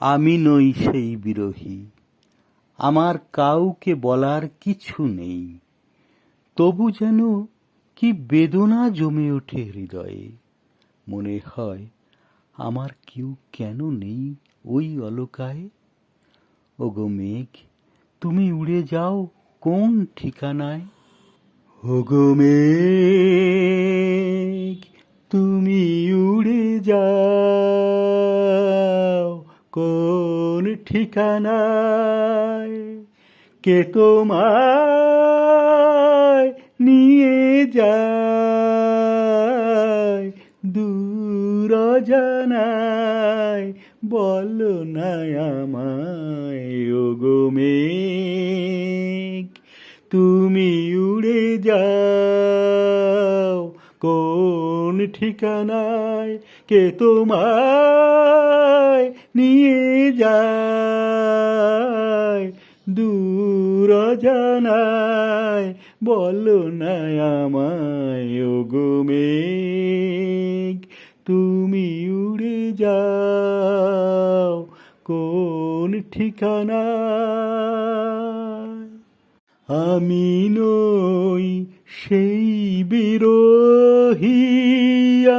আমি নই সেই বিরহী, আমার কাউকে বলার কিছু নেই, তবু যেন কি বেদনা জমে ওঠে হৃদয়ে। মনে হয় আমার কেউ কেন নেই ওই অলকায়। ওগো মেঘ, তুমি উড়ে যাও কোন ঠিকানায়? ওগো মেঘ, তুমি উড়ে যাও কোন ঠিকানায়? কে তোমায় নিয়ে যায় দূর অজানায়? বলো না আমায় ওগো মেঘ, তুমি উড়ে যাও কোন ঠিকানায়? কে তোমায় নিয়ে যায় দূর অজানায়? বলো না আমায় ওগো মেঘ, তুমি উড়ে যাও কোন ঠিকানায়? আমি নই সেই বিরহী,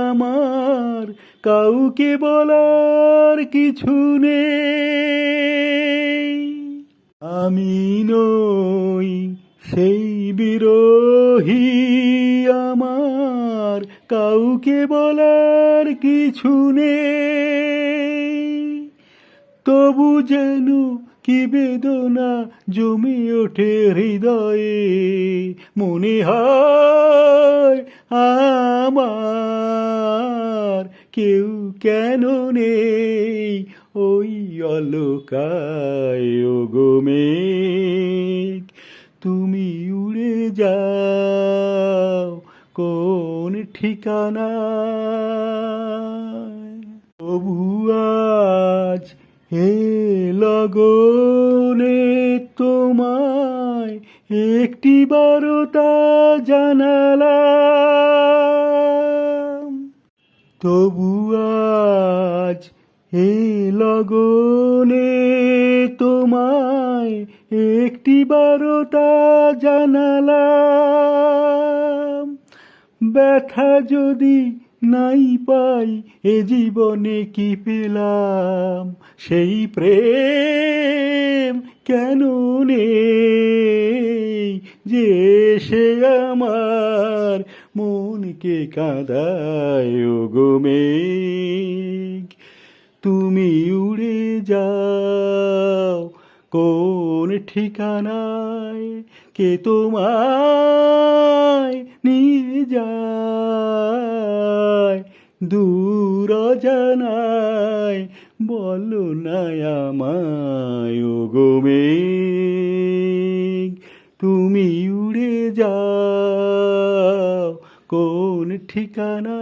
আমার কাউকে বলার কিছু নেই। আমি নই সেই বিরহী, আমার কাউকে বলার কিছু নেই, তবু যেন কি বেদনা জমে ওঠে হৃদয়ে। মনে হয় আমার কেউ কেন নেই ওই অলকায়। ওগো মেঘ, তুমি উড়ে যাও কোন ঠিকানায়? তবু আজ হে লগনে তোমায় একটি বারতা জানালাম। তবু আজ হে লগনে তোমায় একটি বারতা জানালাম। ব্যথা যদি নাই পাই এ জীবনে কি পেলাম? সেই প্রেম কেন নেই যে সে আমার মনকে কাঁদায়? ওগো মেঘ, তুমি উড়ে যাও কোন ঠিকানায়? কে তোমায় নিয়ে যায় দূর অজানায়? বলো না আমায় ওগো মেঘ, তুমি উড়ে যাও কোন ঠিকানায়?